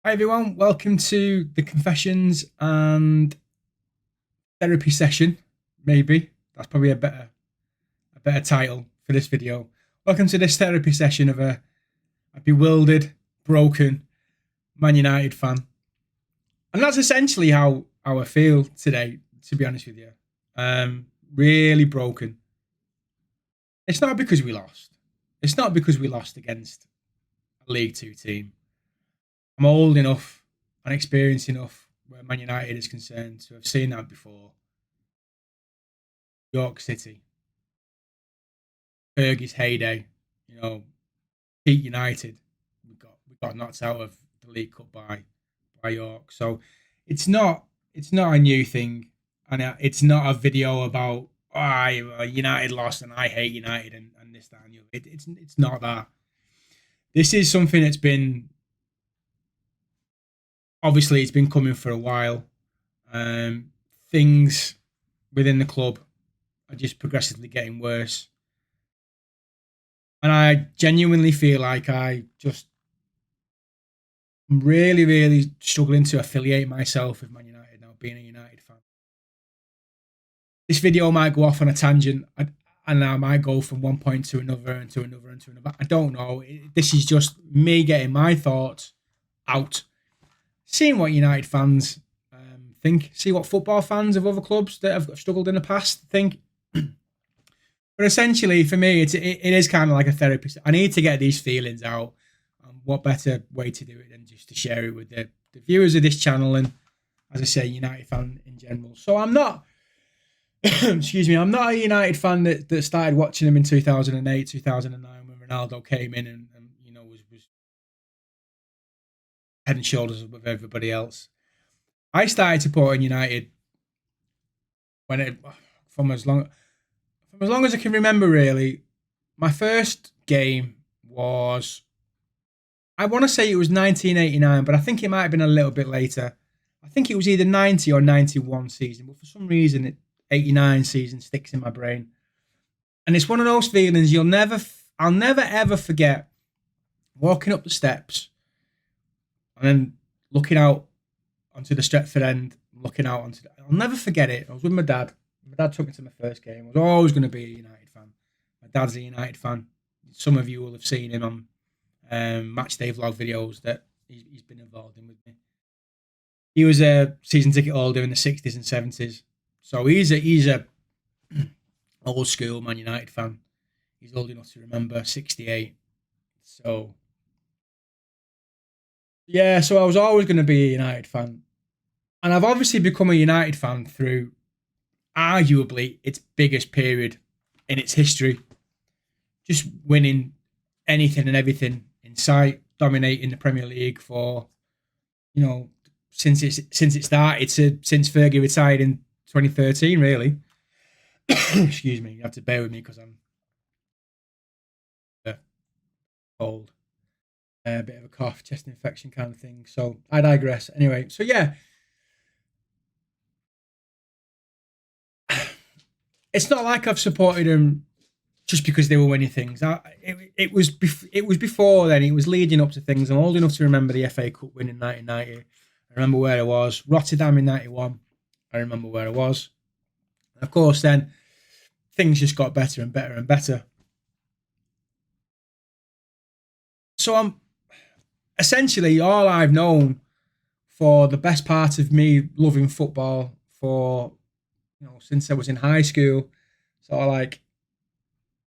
Hi everyone, welcome to the confessions and therapy session. Maybe that's probably a better title for this video. Welcome to this therapy session of a bewildered, broken Man United fan, and that's essentially how I feel today. To be honest with you, really broken. It's not because we lost. It's not because we lost against a League Two team. I'm old enough and experienced enough where Man United is concerned to have seen that before. York City, Fergie's heyday, you know, Pete United. We got knocked out of the League Cup by York. So it's not a new thing, and it's not a video about United lost and I hate United and this that and the other. It's not that. This is something that's been obviously it's been coming for a while. Things within the club are just progressively getting worse. And I genuinely feel like I'm really, really struggling to affiliate myself with Man United now, being a United fan. This video might go off on a tangent, and I might go from one point to another and to another and to another. I don't know. This is just me getting my thoughts out, seeing what United fans think, see what football fans of other clubs that have struggled in the past think. But essentially, for me, it is kind of like a therapy. I need to get these feelings out. What better way to do it than just to share it with the viewers of this channel and, as I say, United fan in general. So I'm not, excuse me, I'm not a United fan that started watching them in 2008, 2009 when Ronaldo came in and was head and shoulders above everybody else. I started supporting United when it from as long as I can remember, really. My first game was, I want to say it was 1989, but I think it might have been a little bit later. I think it was either 90 or 91 season, but for some reason, 89 season sticks in my brain. And it's one of those feelings I'll never ever forget walking up the steps and then looking out onto the Stretford end, I'll never forget it. I was with my dad. My dad took me to my first game. I was always going to be a United fan. My dad's a United fan. Some of you will have seen him on match day vlog videos that he's been involved in with me. He was a season ticket holder in the 60s and 70s. So he's a old school Man United fan. He's old enough to remember 68. So yeah, so I was always going to be a United fan. And I've obviously become a United fan through arguably its biggest period in its history. Just winning anything and everything in sight, dominating the Premier League for, since it started, since Fergie retired in 2013, really. Excuse me, you have to bear with me because I'm cold, a bit of a cough, chest infection kind of thing. So I digress. Anyway, so yeah, it's not like I've supported them just because they were winning things. It was before then. It was leading up to things. I'm old enough to remember the FA Cup win in 1990. I remember where I was. Rotterdam in 91. I remember where I was. And of course, then things just got better and better and better. So I'm essentially all I've known for the best part of me loving football for, since I was in high school. So like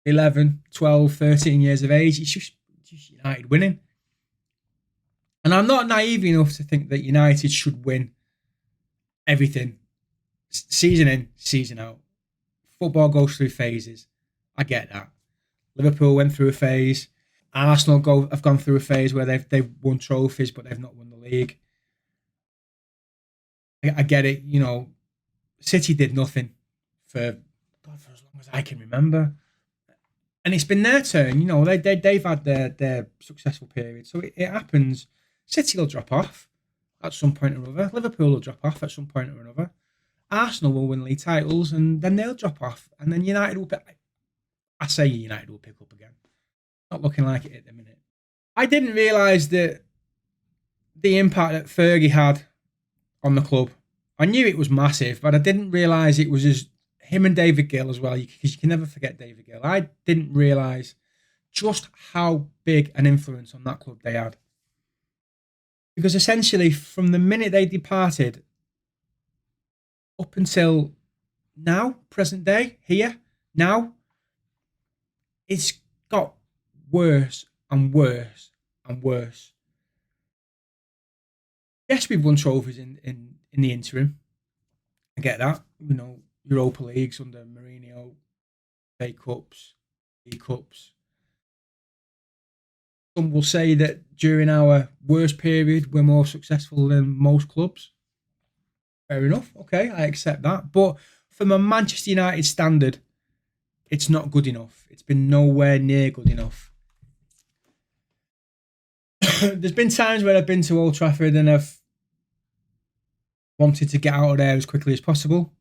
11, 12, 13 years of age. It's just United winning. And I'm not naive enough to think that United should win everything season in, season out. Football goes through phases. I get that. Liverpool went through a phase. Arsenal have gone through a phase where they've won trophies, but they've not won the league. I get it. City did nothing for as long as I can remember. And it's been their turn. They've had their successful period. So it happens. City will drop off at some point or another. Liverpool will drop off at some point or another. Arsenal will win league titles and then they'll drop off. And then United will I say United will pick up again. Not looking like it at the minute. I didn't realise that the impact that Fergie had on the club. I knew it was massive, but I didn't realise it was as him and David Gill as well, because you can never forget David Gill. I didn't realise just how big an influence on that club they had. Because essentially, from the minute they departed up until now, present day, here, now, it's got worse and worse and worse. Yes, we've won trophies in the interim. I get that. You know, Europa Leagues under Mourinho, FA Cups, E Cups. Some will say that during our worst period, we're more successful than most clubs. Fair enough. Okay, I accept that. But from a Manchester United standard, it's not good enough. It's been nowhere near good enough. There's been times where I've been to Old Trafford and I've wanted to get out of there as quickly as possible.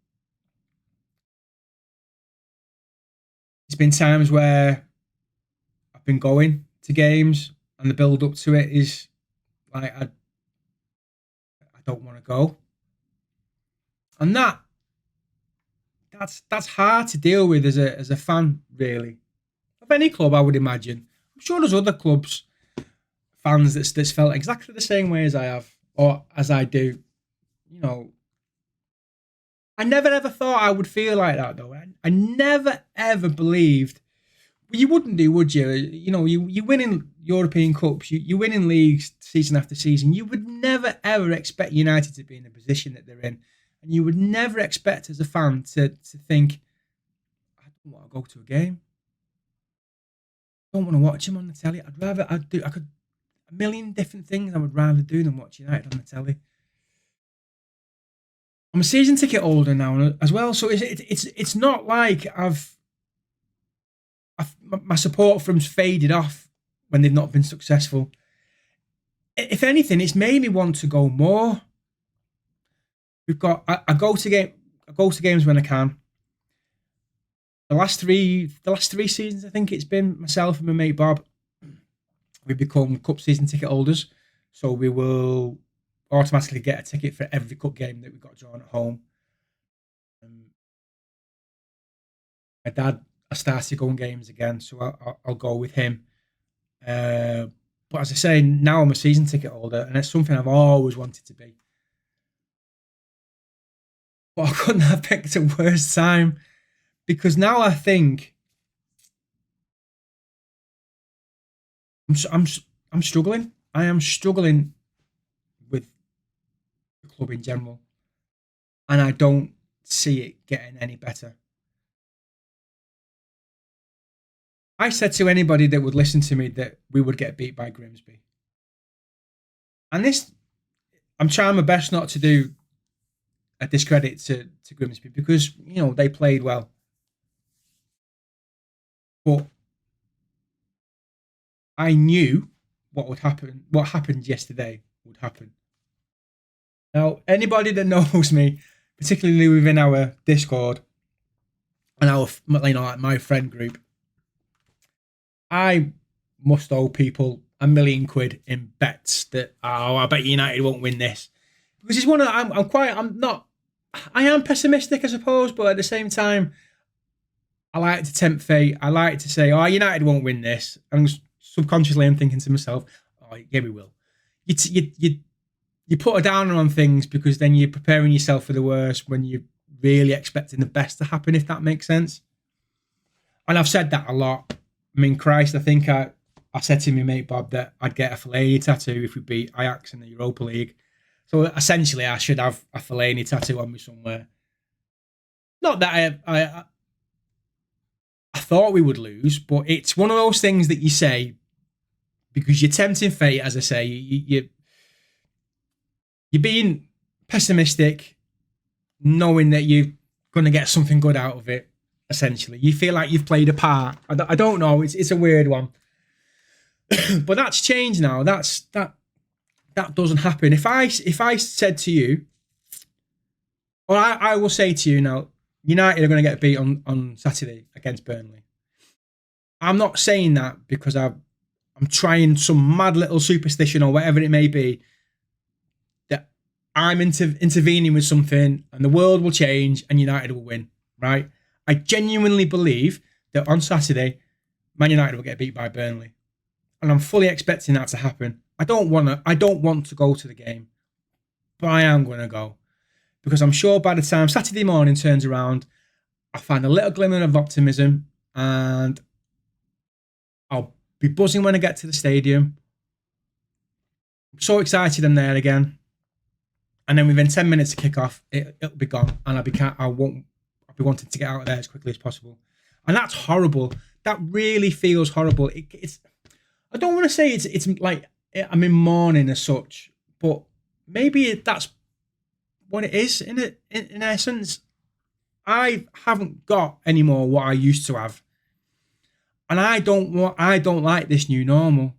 There's been times where I've been going to games and the build up to it is like I don't want to go. And that's hard to deal with as a fan, really, of any club. I would imagine. I'm sure there's other clubs fans that's felt exactly the same way as I have, or as I do. You know, I never ever thought I would feel like that though. I never ever believed. Well, you wouldn't do, would you? You know, you win in European Cups, you win in leagues season after season. You would never ever expect United to be in the position that they're in. And you would never expect as a fan to think, I don't want to go to a game. I don't want to watch him on the telly. I could, a million different things I would rather do than watch United on the telly. I'm a season ticket holder now as well, so it's not like my support from's faded off when they've not been successful. If anything, it's made me want to go more. I go to games when I can. The last three seasons, I think it's been myself and my mate Bob. We become cup season ticket holders, so we will automatically get a ticket for every cup game that we've got drawn at home. My dad, I started going games again, so I'll go with him. But as I say, now I'm a season ticket holder, and it's something I've always wanted to be. But I couldn't have picked a worse time, because now I think I'm struggling. I am struggling with the club in general, and I don't see it getting any better. I said to anybody that would listen to me that we would get beat by Grimsby, and this, I'm trying my best not to do a discredit to Grimsby, because you know they played well, but I knew what would happen. What happened yesterday would happen. Now, anybody that knows me, particularly within our Discord and our, you know, like my friend group, I must owe people £1,000,000 in bets that, oh, I bet United won't win this, because it's one of I am pessimistic, I suppose, but at the same time, I like to tempt fate. I like to say, oh, United won't win this, and subconsciously I'm thinking to myself, oh yeah, we will. You put a downer on things, because then you're preparing yourself for the worst when you're really expecting the best to happen, if that makes sense. And I've said that a lot. I mean, Christ, I think I said to my mate Bob that I'd get a Fellaini tattoo if we beat Ajax in the Europa League. So essentially, I should have a Fellaini tattoo on me somewhere. Not that I thought we would lose, but it's one of those things that you say because you're tempting fate. As I say, you're being pessimistic, knowing that you're going to get something good out of it. Essentially, you feel like you've played a part. I don't know. It's a weird one, but that's changed now. That doesn't happen. If I said to you, or I will say to you now, United are going to get beat on Saturday against Burnley. I'm not saying that because I'm trying some mad little superstition or whatever it may be I'm intervening with something and the world will change and United will win, right? I genuinely believe that on Saturday, Man United will get beat by Burnley. And I'm fully expecting that to happen. I don't want to go to the game, but I am going to go. Because I'm sure by the time Saturday morning turns around, I find a little glimmer of optimism and I'll be buzzing when I get to the stadium. I'm so excited I'm there again. And then within 10 minutes of kickoff, it'll be gone. And I'll be wanting to get out of there as quickly as possible. And that's horrible. That really feels horrible. It's I don't want to say it's like I'm in mourning as such, but maybe that's what it is in essence. I haven't got anymore what I used to have. And I don't like this new normal.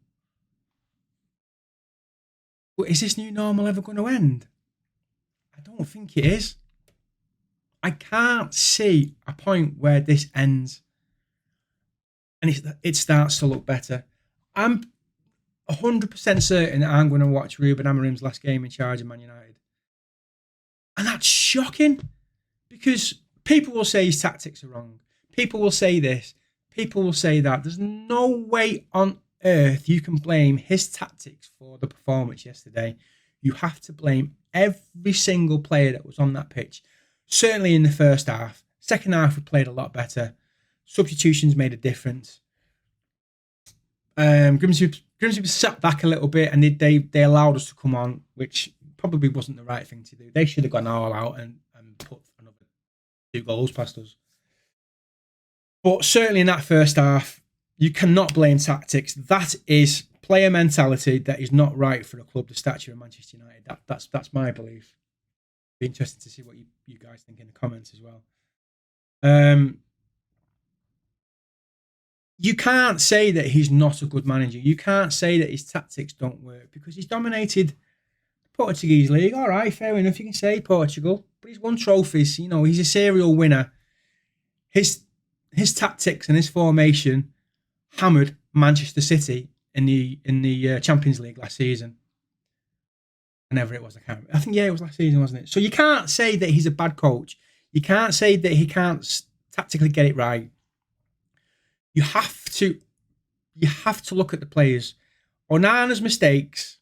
But is this new normal ever going to end? I don't think it is. I can't see a point where this ends and it starts to look better. I'm 100% certain that I'm going to watch Ruben Amorim's last game in charge of Man United. And that's shocking because people will say his tactics are wrong. People will say this. People will say that. There's no way on earth you can blame his tactics for the performance yesterday. You have to blame every single player that was on that pitch. Certainly in the first half. Second half, we played a lot better. Substitutions made a difference. Grimsby sat back a little bit and they allowed us to come on, which probably wasn't the right thing to do. They should have gone all out and put another 2 goals past us. But certainly in that first half, you cannot blame tactics. That is player mentality that is not right for a club the stature of Manchester United. That's my belief. Be interesting to see what you guys think in the comments as well. You can't say that he's not a good manager. You can't say that his tactics don't work because he's dominated the Portuguese league. All right, fair enough. You can say Portugal, but he's won trophies. You know, he's a serial winner. His tactics and his formation hammered Manchester City in the Champions League last season. Whenever it was, I can't remember. I think, yeah, it was last season, wasn't it? So you can't say that he's a bad coach. You can't say that he can't tactically get it right. You have to look at the players. Onana's mistakes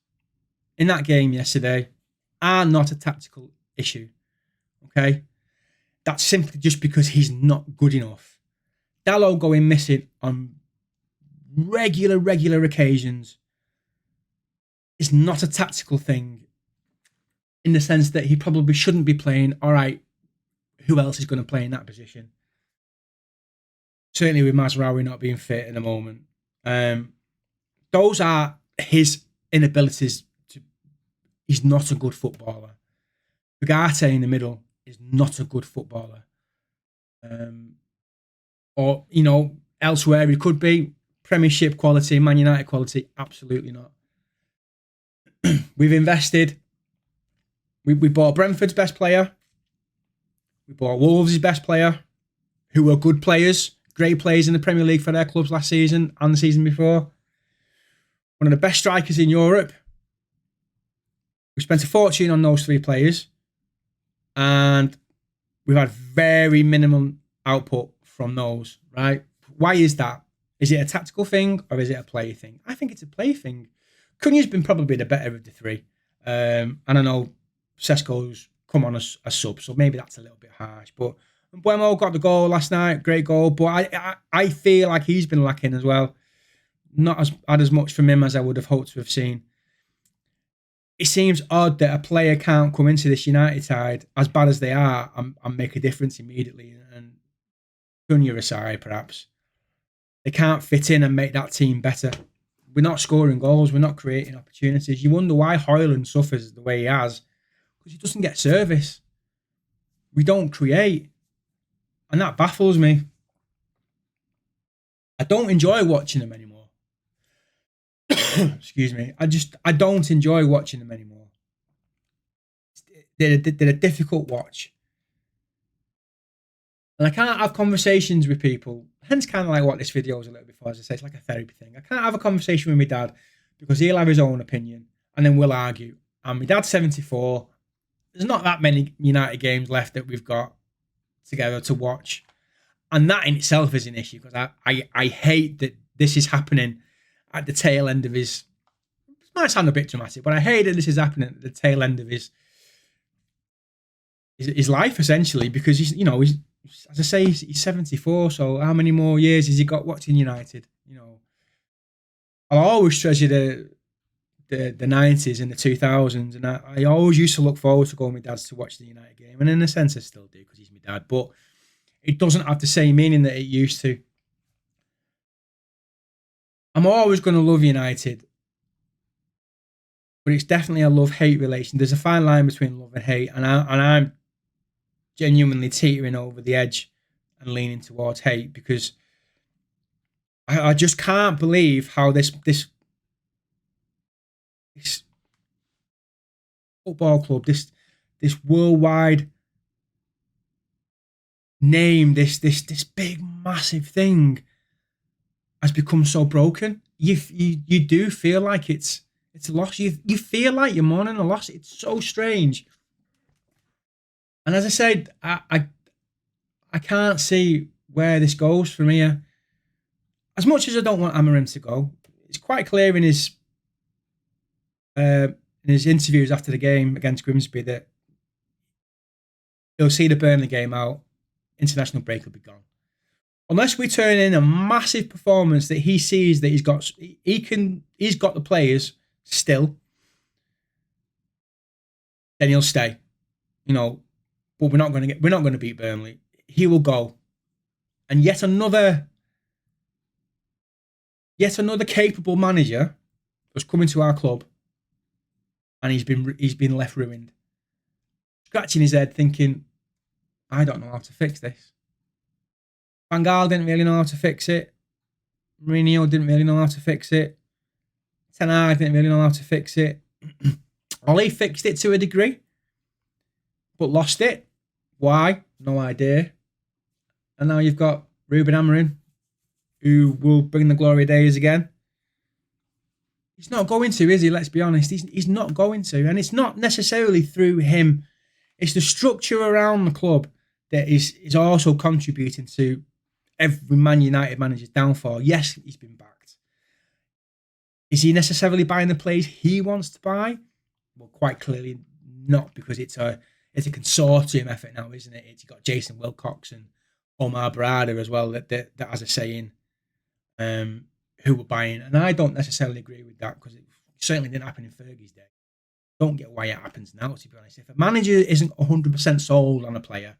in that game yesterday are not a tactical issue. Okay? That's simply just because he's not good enough. Dalot going missing on regular occasions is not a tactical thing in the sense that he probably shouldn't be playing. All right, who else is going to play in that position? Certainly with Mazraoui not being fit at the moment. Those are his inabilities. He's not a good footballer. Ugarte in the middle is not a good footballer. Or, you know, elsewhere he could be. Premiership quality, Man United quality, absolutely not. We've invested. We bought Brentford's best player. We bought Wolves' best player, who were good players, great players in the Premier League for their clubs last season and the season before. One of the best strikers in Europe. We spent a fortune on those 3 players. And we've had very minimum output from those, right? Why is that? Is it a tactical thing or is it a play thing? I think it's a play thing. Cunha's been probably the better of the 3. And I know Sesko's come on as a sub, so maybe that's a little bit harsh. But Mbeumo got the goal last night, great goal. But I feel like he's been lacking as well. Not had as much from him as I would have hoped to have seen. It seems odd that a player can't come into this United side, as bad as they are, and make a difference immediately. And Cunha aside, perhaps. They can't fit in and make that team better. We're not scoring goals. We're not creating opportunities. You wonder why Højlund suffers the way he has. Because he doesn't get service. We don't create. And that baffles me. I don't enjoy watching them anymore. Excuse me. I don't enjoy watching them anymore. They're a difficult watch. And I can't have conversations with people. Hence kind of like what this video is a little bit for. As I say, it's like a therapy thing. I can't have a conversation with my dad because he'll have his own opinion and then we'll argue. And my dad's 74 there's not that many United games left that we've got together to watch, and that in itself is an issue because I hate that this is happening at the tail end of his. It might sound a bit dramatic, but I hate that this is happening at the tail end of his life essentially because he's as I say he's 74. So how many more years has he got watching United? I'll always treasure the 90s and the 2000s, and I always used to look forward to going with my dad's to watch the United game, and in a sense I still do because he's my dad, but it doesn't have the same meaning that it used to. I'm always going to love United, but it's definitely a love-hate relation. There's a fine line between love and hate, and I'm genuinely teetering over the edge and leaning towards hate because I just can't believe how this football club, this worldwide name, this big massive thing has become so broken. You do feel like it's a loss. You feel like you're mourning a loss. It's so strange. And as I said, I can't see where this goes from here. As much as I don't want Amorim to go, it's quite clear in his interviews after the game against Grimsby that he'll see the Burnley game out. International break will be gone. Unless we turn in a massive performance that he sees that he's got the players still, then he'll stay. But we're not going to beat Burnley. He will go. And yet another capable manager was coming to our club, and he's been left ruined, scratching his head, thinking, I don't know how to fix this. Van Gaal didn't really know how to fix it. Mourinho didn't really know how to fix it. Ten Hag didn't really know how to fix it. Ollie fixed it to a degree, but lost it. Why? No idea. And now you've got Ruben Amorim, who will bring the glory days again. He's not going to, is he? Let's be honest. He's not going to. And it's not necessarily through him. It's the structure around the club that is also contributing to every Man United manager's downfall. Yes, he's been backed. Is he necessarily buying the players he wants to buy? Well, quite clearly not, because it's a consortium effort now, isn't it? You've got Jason Wilcox and Omar Barada as well that has a saying who were buying. And I don't necessarily agree with that because it certainly didn't happen in Fergie's day. Don't get why it happens now, to be honest. If a manager isn't 100% sold on a player,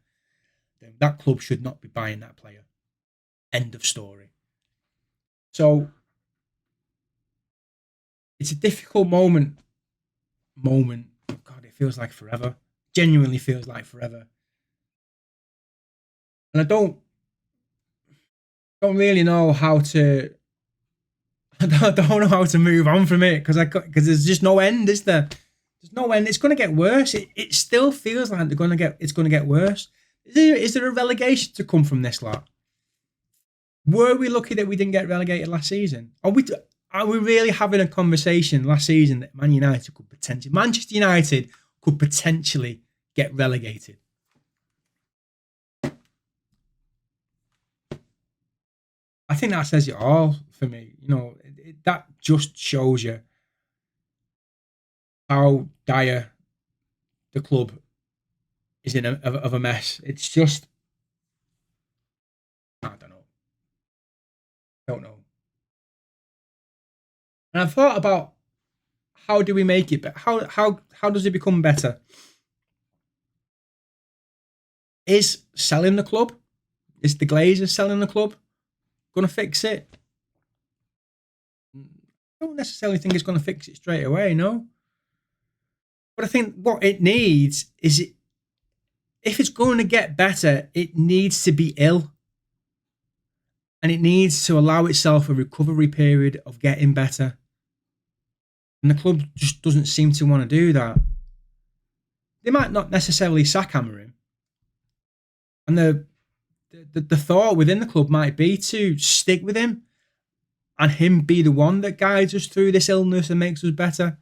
then that club should not be buying that player. End of story. So it's a difficult moment. God, it feels like forever. Genuinely feels like forever. And I don't really know how to. I don't know how to move on from it because there's just no end, is there? There's no end. It's going to get worse. It still feels like it's going to get worse. Is there a relegation to come from this lot? Were we lucky that we didn't get relegated last season? Are we really having a conversation last season that Manchester United could potentially get relegated? I think that says it all for me. That just shows you how dire the club is in of a mess. It's just, I don't know. And I've thought about how do we make it better? How does it become better? Is selling the club? Is the Glazers selling the club going to fix it? I don't necessarily think it's going to fix it straight away, no. But I think what it needs is, if it's going to get better, it needs to be ill. And it needs to allow itself a recovery period of getting better. And the club just doesn't seem to want to do that. They might not necessarily sack Amorim. And the thought within the club might be to stick with him and him be the one that guides us through this illness and makes us better.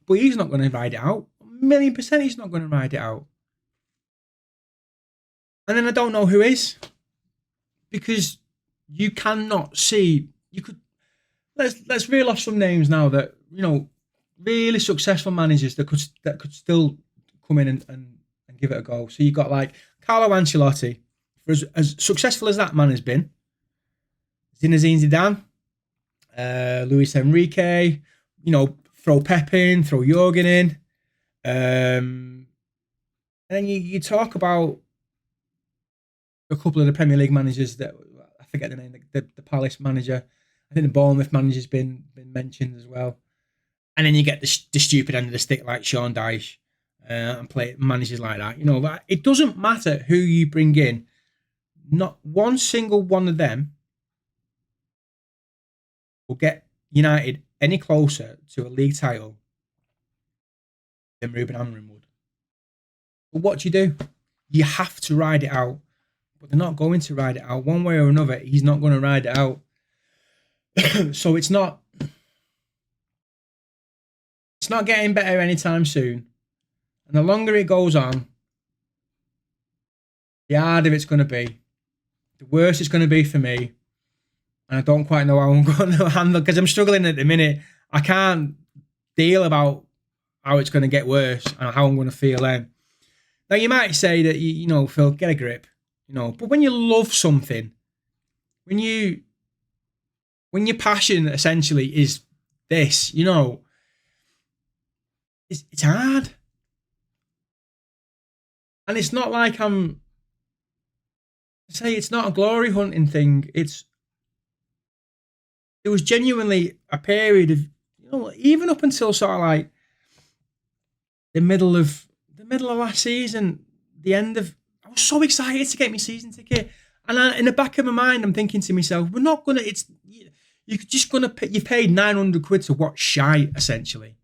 But he's not going to ride it out. 1,000,000% he's not going to ride it out. And then I don't know who is, because you cannot see. You could let's reel off some names now that really successful managers that could still come in and give it a go. So you've got like Carlo Ancelotti, for as successful as that man has been. Zinedine Zidane, Luis Enrique, throw Pep in, throw Jurgen in. And then you talk about a couple of the Premier League managers that I forget the name, the Palace manager. I think the Bournemouth manager's been mentioned as well. And then you get the stupid end of the stick like Sean Dyche and play managers like that. It doesn't matter who you bring in. Not one single one of them will get United any closer to a league title than Ruben Amorim would. But what do? You have to ride it out. But they're not going to ride it out. One way or another, he's not going to ride it out. So it's not getting better anytime soon. And the longer it goes on, the harder it's going to be. The worse it's going to be for me. And I don't quite know how I'm going to handle, because I'm struggling at the minute. I can't deal about how it's going to get worse and how I'm going to feel then. Now, you might say that, Phil, get a grip. But when you love something, when your passion essentially is this, it's hard. And it's not like it's not a glory hunting thing. It was genuinely a period of, even up until sort of like the middle of last season, the end of, I was so excited to get my season ticket. And in the back of my mind, I'm thinking to myself, we're not going to, you're just going to, you paid 900 quid to watch shite, essentially.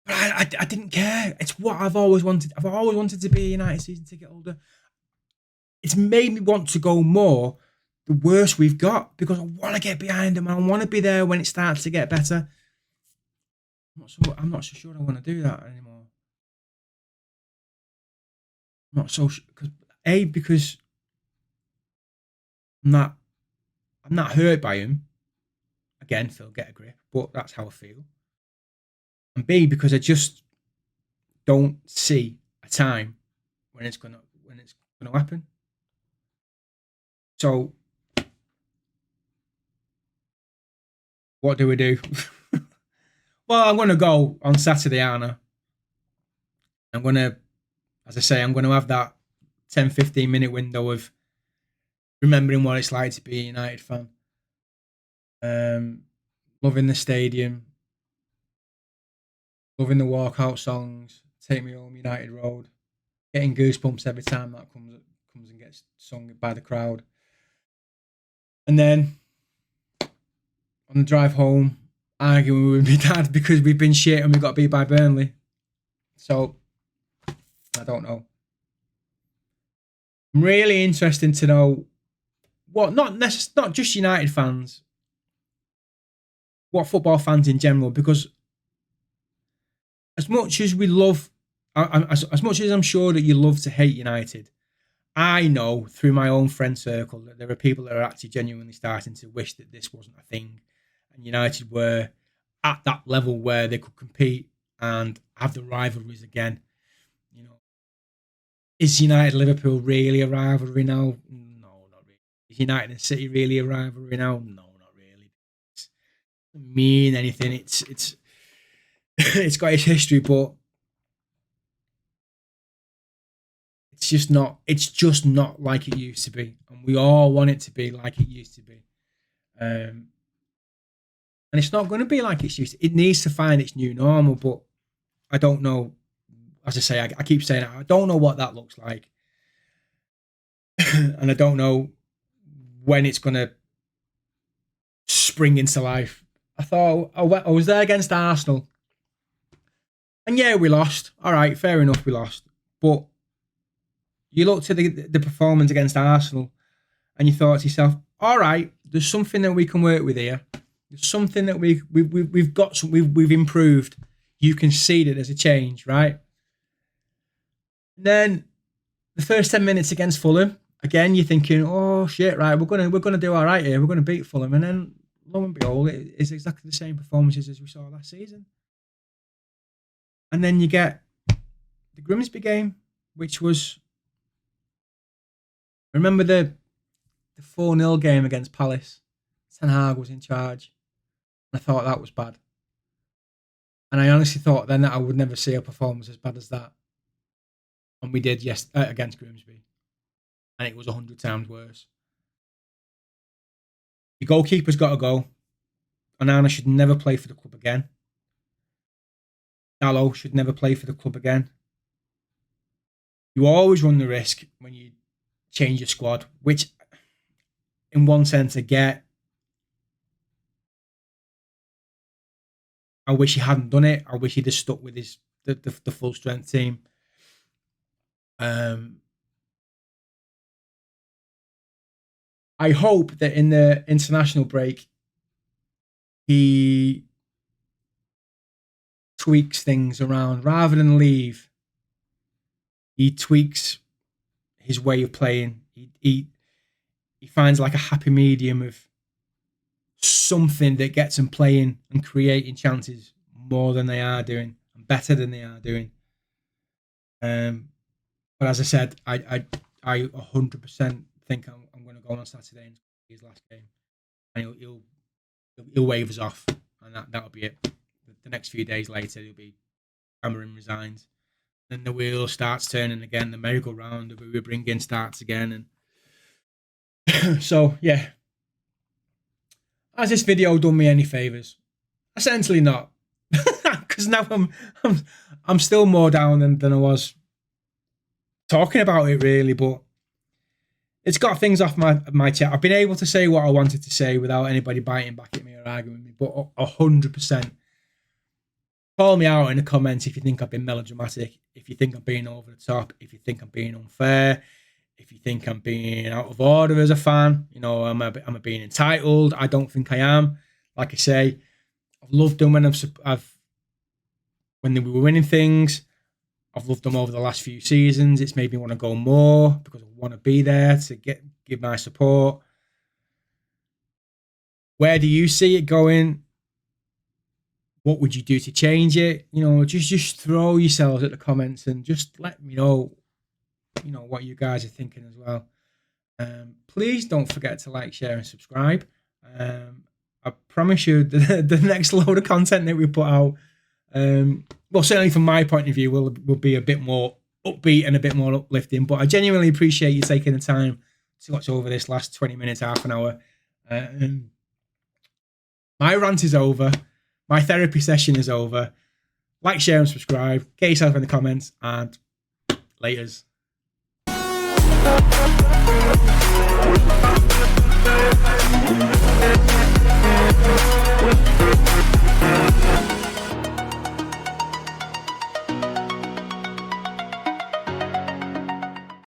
But I didn't care. It's what I've always wanted. I've always wanted to be a United season ticket holder. It's made me want to go more the worse we've got, because I want to get behind them and I want to be there when it starts to get better. I'm not so sure I want to do that anymore. I'm not so sure, because I'm not hurt by him. Again, Phil, get a grip. But that's how I feel. And B, because I just don't see a time when it's gonna happen. So what do we do? Well, I'm gonna go on Saturday, Anna. I'm gonna, as I say, I'm gonna have that 10-15 minute window of remembering what it's like to be a United fan. Loving the stadium, loving the walkout songs, Take Me Home United Road, getting goosebumps every time that comes and gets sung by the crowd. And then on the drive home, arguing with my dad because we've been shit and we got beat by Burnley. So I don't know. I'm really interested to know what, not just United fans, what football fans in general, because as much as we love, as much as I'm sure that you love to hate United, I know through my own friend circle that there are people that are actually genuinely starting to wish that this wasn't a thing and United were at that level where they could compete and have the rivalries again. Is United Liverpool really a rivalry now? No, not really. Is United and City really a rivalry now? No, not really. It doesn't mean anything. It's it's got its history, but it's just not like it used to be. And we all want it to be like it used to be. And it's not going to be like it's used to. It needs to find its new normal, but I don't know. As I say, I keep saying it, I don't know what that looks like. And I don't know when it's going to spring into life. I thought I was there against Arsenal. And yeah, we lost. All right, fair enough, we lost. But you looked at the performance against Arsenal and you thought to yourself, all right, there's something that we can work with here. There's something that we've got, we've improved. you can see that there's a change, right? And then the first 10 minutes against Fulham, again, you're thinking, oh shit, right, we're gonna do all right here. We're gonna beat Fulham, and then lo and behold, it's exactly the same performances as we saw last season. And then you get the Grimsby game, which was, remember the 4-0 game against Palace? Ten Hag was in charge. I thought that was bad. And I honestly thought then that I would never see a performance as bad as that. And we did, yes, against Grimsby. And it was 100 times worse. The goalkeeper's got to go. Onana should never play for the club again. Dalot should never play for the club again. You always run the risk when you change your squad, which in one sense I get. I wish he hadn't done it. I wish he'd have stuck with the full strength team. I hope that in the international break he tweaks things around rather than leave. He tweaks his way of playing. He finds like a happy medium of something that gets them playing and creating chances more than they are doing and better than they are doing. But as I said, I 100% think I'm going to go on Saturday and his last game, and he'll wave us off, and that'll be it. The next few days later, he'll be Cameron resigns. Then the wheel starts turning again. The merry-go-round of who we bring in starts again, and so yeah. Has this video done me any favors? Essentially not, because now I'm still more down than I was talking about it really, but it's got things off my chest. I've been able to say what I wanted to say without anybody biting back at me or arguing with me, but 100%. Call me out in the comments if you think I've been melodramatic, if you think I'm being over the top, if you think I'm being unfair, if you think I'm being out of order as a fan. You know, am I being entitled? I don't think I am. Like I say, I've loved them when when they were winning things. I've loved them over the last few seasons. It's made me want to go more because I want to be there to give my support. Where do you see it going? What would you do to change it? You know, just throw yourselves at the comments and just let me know, you know, what you guys are thinking as well. Please don't forget to like, share, and subscribe. I promise you, the next load of content that we put out, well, certainly from my point of view, will be a bit more upbeat and a bit more uplifting. But I genuinely appreciate you taking the time to watch over this last 20 minutes, half an hour. My rant is over. My therapy session is over. Like, share, and subscribe. Get yourself in the comments, and laters.